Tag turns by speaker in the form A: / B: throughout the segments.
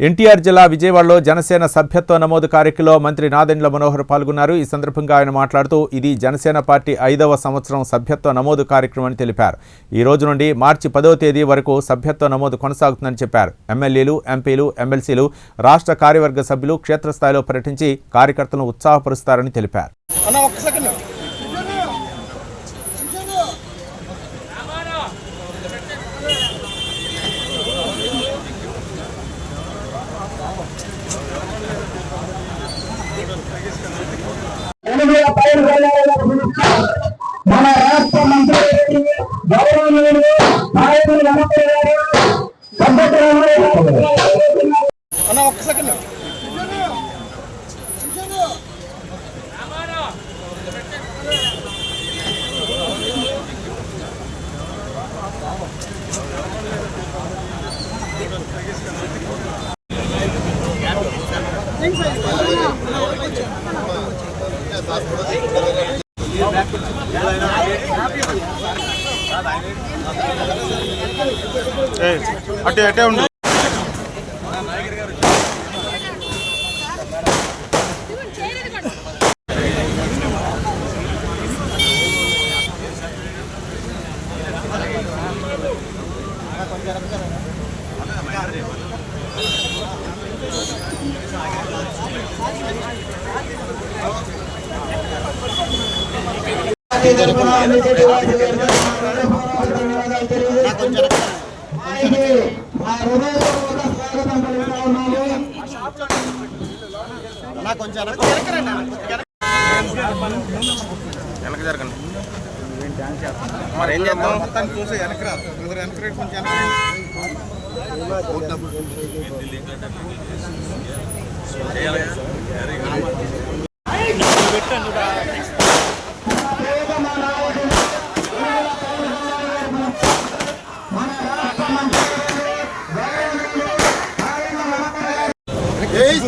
A: ఎన్టీఆర్ జిల్లా విజయవాడలో జనసేన సభ్యత్వ నమోదు కార్యక్రమంలో మంత్రి నాదెండ్ల మనోహర్ పాల్గొన్నారు. ఈ సందర్భంగా ఆయన మాట్లాడుతూ ఇది జనసేన పార్టీ 5వ సంవత్సరం సభ్యత్వ నమోదు కార్యక్రమం అని తెలిపారు. ఈ రోజు నుండి మార్చి 10వ తేదీ వరకు సభ్యత్వ నమోదు కొనసాగుతుందని చెప్పారు. ఎమ్మెల్యేలు, ఎంపీలు, ఎమ్మెల్సీలు, రాష్ట్ర కార్యవర్గ సభ్యులు క్షేత్రస్థాయిలో పర్యటించి కార్యకర్తలను ఉత్సాహపరుస్తారని తెలిపారు.
B: మన రాష్ట్ర మంత్రి గౌరవనీయులు నాయకులు వెంకయ్య గారు
C: అటే అటే ఉండు. వెనక జరగండి. మరి ఏం చేద్దాం? మొత్తాన్ని చూసి వెనక రాదు. కొంచెం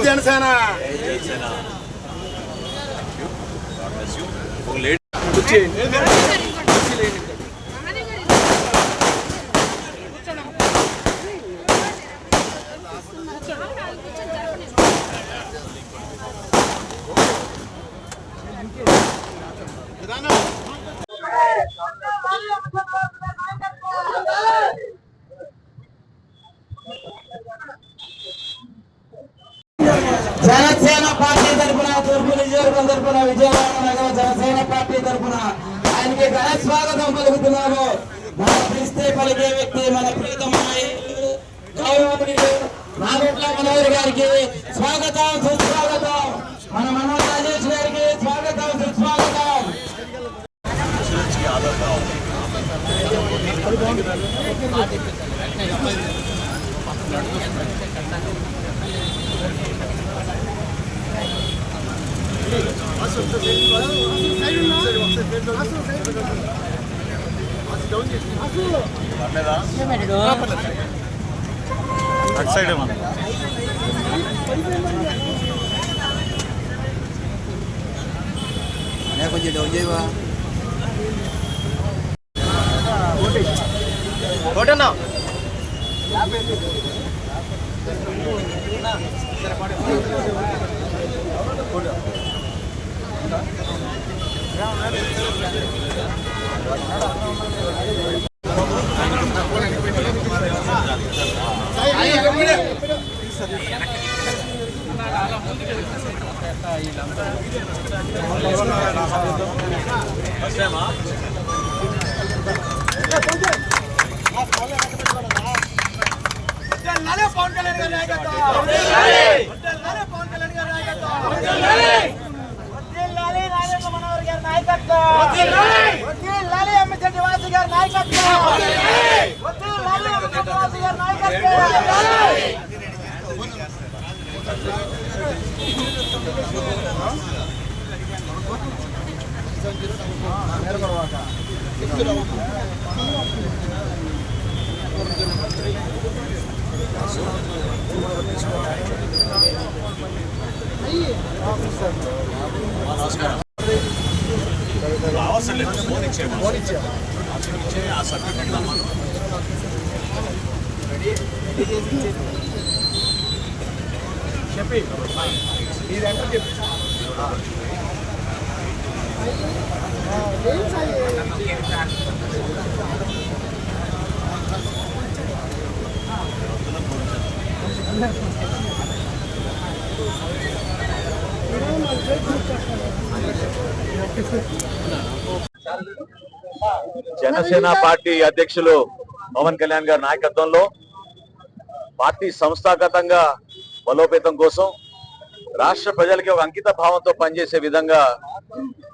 C: జనసేన
B: జనసేన పార్టీ తరఫున తూర్పు నియోజకవర్గం తరఫున విజయవాడ నగర జనసేన పార్టీ తరఫున ఆయనకి ఘన స్వాగతం పలుకుతున్నాము. మన పిలిస్తే పలికే వ్యక్తి మన ప్రీతమైన గౌరవనీయులు నాదెండ్ల మనోహర్ గారికి స్వాగతం, సుస్వాగతం. మన మనోహర్ రాజేష్ గారికి స్వాగతం, సుస్వాగతం.
C: అటు సైడ్
D: కొంచెం డౌన్ చేయవా
C: ఓటన్నా.
B: పవన్ కళ్యాణ్ గారి నాయకత్వం, పవన్ కళ్యాణ్ గారి నాయకత్వం, మనోహర్ గారి నాయకత్వం, ఎమ్మెల్సీ వాసి గారి నాయకత్వం, వాసి గారి నాయకత్వం.
C: అవసరం లేదు, ఫోన్ ఇచ్చే ఆ సర్టిఫికెట్ చెప్పి మీరంటే చెప్పి
D: జనసేన పార్టీ అధ్యక్షులు పవన్ కళ్యాణ్ గారి నాయకత్వంలో పార్టీ సంస్థాగతంగా బలోపేతం కోసం రాష్ట్ర ప్రజలకి ఒక అంకిత భావంతో పనిచేసే విధంగా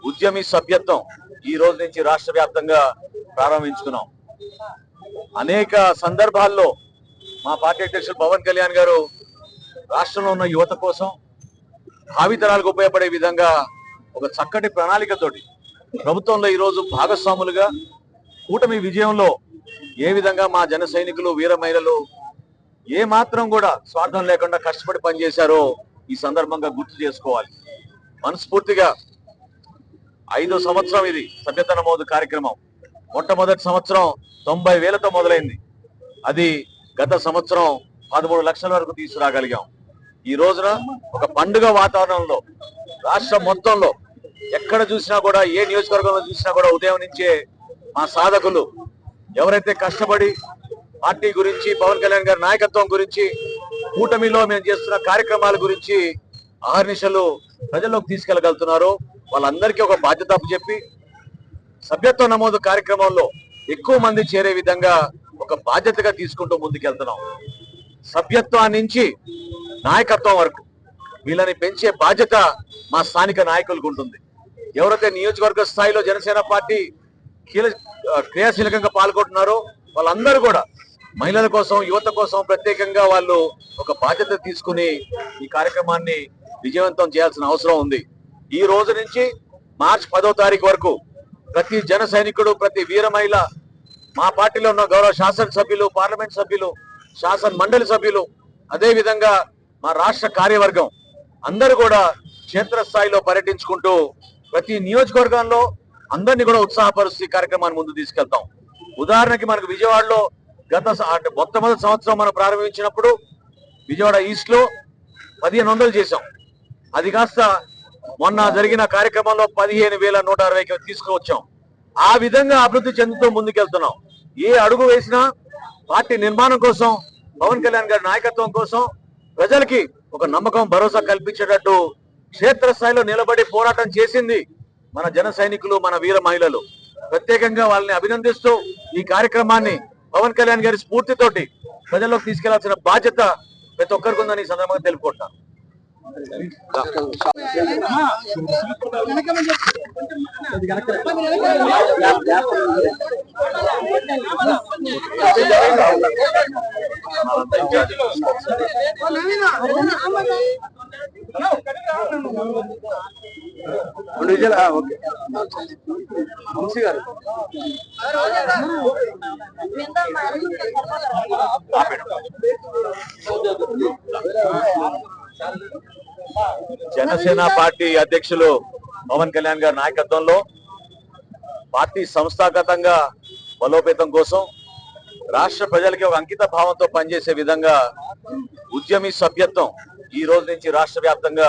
D: ఉద్యమి సభ్యత్వం ఈ రోజు నుంచి రాష్ట్ర వ్యాప్తంగా ప్రారంభించుకున్నాం. అనేక సందర్భాల్లో మా పార్టీ అధ్యక్షులు పవన్ కళ్యాణ్ గారు రాష్ట్రంలో ఉన్న యువత కోసం భావితరాలకు ఉపయోగపడే విధంగా ఒక చక్కటి ప్రణాళికతోటి ప్రభుత్వంలో ఈరోజు భాగస్వాములుగా కూటమి విజయంలో ఏ విధంగా మా జన సైనికులు వీర మహిళలు ఏ మాత్రం కూడా స్వార్థం లేకుండా కష్టపడి పనిచేశారో ఈ సందర్భంగా గుర్తు చేసుకోవాలి. మనస్ఫూర్తిగా 5వ సంవత్సరం ఇది సభ్యత నమోదు కార్యక్రమం. మొట్టమొదటి సంవత్సరం 90,000తో మొదలైంది. అది గత సంవత్సరం 13 లక్షల వరకు తీసుకురాగలిగాం. ఈ రోజున ఒక పండుగ వాతావరణంలో రాష్ట్రం మొత్తంలో ఎక్కడ చూసినా కూడా ఏ నియోజకవర్గంలో చూసినా కూడా ఉదయం నుంచే మా సాధకులు ఎవరైతే కష్టపడి పార్టీ గురించి పవన్ కళ్యాణ్ గారి నాయకత్వం గురించి కూటమిలో మేము చేస్తున్న కార్యక్రమాల గురించి అహర్నిశలు ప్రజల్లోకి తీసుకెళ్లగలుగుతున్నారో వాళ్ళందరికీ ఒక బాధ్యత చెప్పి సభ్యత్వ నమోదు కార్యక్రమంలో ఎక్కువ మంది చేరే విధంగా ఒక బాధ్యతగా తీసుకుంటూ ముందుకెళ్తున్నాం. సభ్యత్వం నుంచి నాయకత్వం వరకు వీళ్ళని పెంచే బాధ్యత మా స్థానిక నాయకులకు ఉంటుంది. ఎవరైతే నియోజకవర్గ స్థాయిలో జనసేన పార్టీ క్రియాశీలకంగా పాల్గొంటున్నారో వాళ్ళందరూ కూడా మహిళల కోసం యువత కోసం ప్రత్యేకంగా వాళ్ళు ఒక బాధ్యత తీసుకుని ఈ కార్యక్రమాన్ని విజయవంతం చేయాల్సిన అవసరం ఉంది. ఈ రోజు నుంచి మార్చి 10వ తారీఖు వరకు ప్రతి జన సైనికుడు ప్రతి వీర మహిళ మా పార్టీలో ఉన్న గౌరవ శాసనసభ్యులు పార్లమెంట్ సభ్యులు శాసన మండలి సభ్యులు అదే విధంగా మా రాష్ట్ర కార్యవర్గం అందరూ కూడా క్షేత్రస్థాయిలో పర్యటించుకుంటూ ప్రతి నియోజకవర్గంలో అందరినీ కూడా ఉత్సాహపరుస్తూ ఈ కార్యక్రమాన్ని ముందు తీసుకెళ్తాం. ఉదాహరణకి మనకు విజయవాడలో మొట్టమొదటి సంవత్సరం మనం ప్రారంభించినప్పుడు విజయవాడ ఈస్ట్ లో 1500 చేశాం. అది కాస్త మొన్న జరిగిన కార్యక్రమంలో 15,160 తీసుకువచ్చాం. ఆ విధంగా అభివృద్ధి చెందుతూ ముందుకెళ్తున్నాం. ఏ అడుగు వేసినా పార్టీ నిర్మాణం కోసం పవన్ కళ్యాణ్ గారి నాయకత్వం కోసం ప్రజలకి ఒక నమ్మకం భరోసా కల్పించేటట్టు క్షేత్రస్థాయిలో నిలబడి పోరాటం చేసింది మన జన సైనికులు మన వీర మహిళలు. ప్రత్యేకంగా వాళ్ళని అభినందిస్తూ ఈ కార్యక్రమాన్ని పవన్ కళ్యాణ్ గారి స్ఫూర్తితోటి ప్రజల్లోకి తీసుకెళ్లాల్సిన బాధ్యత ప్రతి ఒక్కరికి ఉందని ఈ సందర్భంగా తెలుపుకుంటున్నాను. జనసేన పార్టీ అధ్యక్షులు పవన్ కళ్యాణ్ గారి నాయకత్వంలో పార్టీ సంస్థాగతంగా బలోపేతం కోసం రాష్ట్ర ప్రజలకి ఒక అంకిత భావంతో పనిచేసే విధంగా ఉద్యమి సభ్యత్వం ఈ రోజు నుంచి రాష్ట్ర వ్యాప్తంగా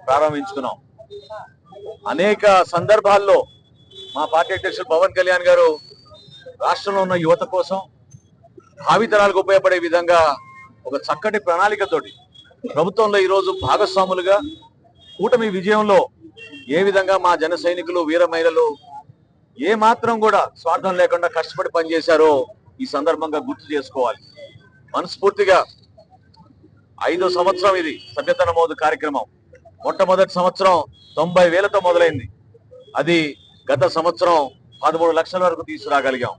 D: ప్రారంభించుకున్నాం. అనేక సందర్భాల్లో మా పార్టీ అధ్యక్షులు పవన్ కళ్యాణ్ గారు రాష్ట్రంలో ఉన్న యువత కోసం భావితరాలకు ఉపయోగపడే విధంగా ఒక చక్కటి ప్రణాళికతోటి ప్రభుత్వంలో ఈరోజు భాగస్వాములుగా కూటమి విజయంలో ఏ విధంగా మా జన సైనికులు వీర మహిళలు ఏ మాత్రం కూడా స్వార్థం లేకుండా కష్టపడి పనిచేశారో ఈ సందర్భంగా గుర్తు చేసుకోవాలి. మనస్ఫూర్తిగా 5వ సంవత్సరం ఇది సభ్యత నమోదు కార్యక్రమం. మొట్టమొదటి సంవత్సరం 90,000తో మొదలైంది. అది గత సంవత్సరం 13 లక్షల వరకు తీసుకురాగలిగాం.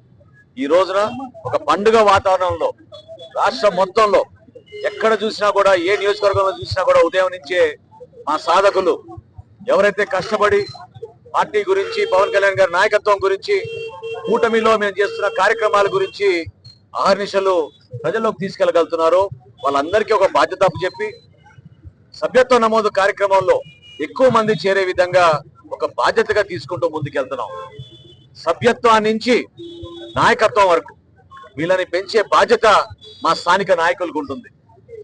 D: ఈ రోజున ఒక పండుగ వాతావరణంలో రాష్ట్రం మొత్తంలో ఎక్కడ చూసినా కూడా ఏ నియోజకవర్గంలో చూసినా కూడా ఉదయం నుంచే మా సాధకులు ఎవరైతే కష్టపడి పార్టీ గురించి పవన్ కళ్యాణ్ గారి నాయకత్వం గురించి కూటమిలో మేము చేస్తున్న కార్యక్రమాల గురించి అహర్నిశలు ప్రజల్లోకి తీసుకెళ్లగలుగుతున్నారో వాళ్ళందరికీ ఒక బాధ్యత చెప్పి సభ్యత్వ నమోదు కార్యక్రమంలో ఎక్కువ మంది చేరే విధంగా ఒక బాధ్యతగా తీసుకుంటూ ముందుకెళ్తున్నాం. సభ్యత్వం నుంచి నాయకత్వం వరకు వీళ్ళని పెంచే బాధ్యత మా స్థానిక నాయకులకు ఉంటుంది.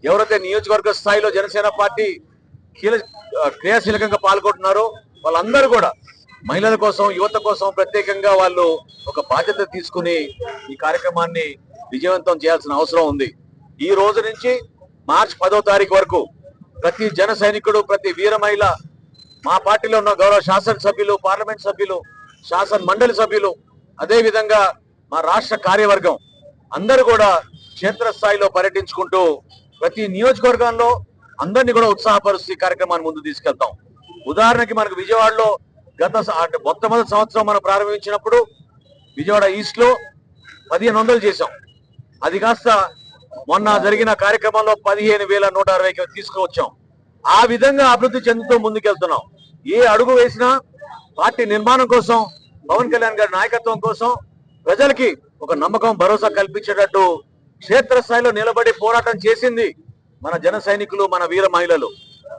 D: ఎవరైతే నియోజకవర్గ స్థాయిలో జనసేన పార్టీ క్రియాశీలకంగా పాల్గొంటున్నారో వాళ్ళందరూ కూడా మహిళల కోసం, యువత కోసం ప్రత్యేకంగా వాళ్ళు ఒక బాధ్యత తీసుకుని ఈ కార్యక్రమాన్ని విజయవంతం చేయాల్సిన అవసరం ఉంది. ఈ రోజు నుంచి మార్చి 10వ తారీఖు వరకు ప్రతి జన సైనికుడు, ప్రతి వీర మహిళ, మా పార్టీలో ఉన్న గౌరవ శాసనసభ్యులు, పార్లమెంట్ సభ్యులు, శాసన మండలి సభ్యులు, అదే విధంగా మా రాష్ట్ర కార్యవర్గం అందరూ కూడా క్షేత్రస్థాయిలో పర్యటించుకుంటూ ప్రతి నియోజకవర్గంలో అందరినీ కూడా ఉత్సాహపరుస్తూ ఈ కార్యక్రమాన్ని ముందు తీసుకెళ్తాం. ఉదాహరణకి మనకు విజయవాడలో మొట్టమొదటి సంవత్సరం మనం ప్రారంభించినప్పుడు విజయవాడ ఈస్ట్ లో 1500 చేశాం. అది కాస్త మొన్న జరిగిన కార్యక్రమంలో 15,160 తీసుకువచ్చాం. ఆ విధంగా అభివృద్ధి చెందుతూ ముందుకెళ్తున్నాం. ఏ అడుగు వేసినా పార్టీ నిర్మాణం కోసం, పవన్ కళ్యాణ్ గారి నాయకత్వం కోసం ప్రజలకి ఒక నమ్మకం, భరోసా కల్పించేటట్టు క్షేత్రస్థాయిలో నిలబడి పోరాటం చేసింది మన జన సైనికులు, మన వీర మహిళలు.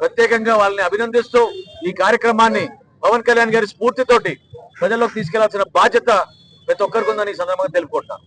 D: ప్రత్యేకంగా వాళ్ళని అభినందిస్తూ ఈ కార్యక్రమాన్ని పవన్ కళ్యాణ్ గారి స్ఫూర్తితోటి ప్రజల్లోకి తీసుకెళ్లాల్సిన బాధ్యత ప్రతి ఒక్కరికి ఉందని ఈ సందర్భంగా తెలుపుకుంటున్నాను.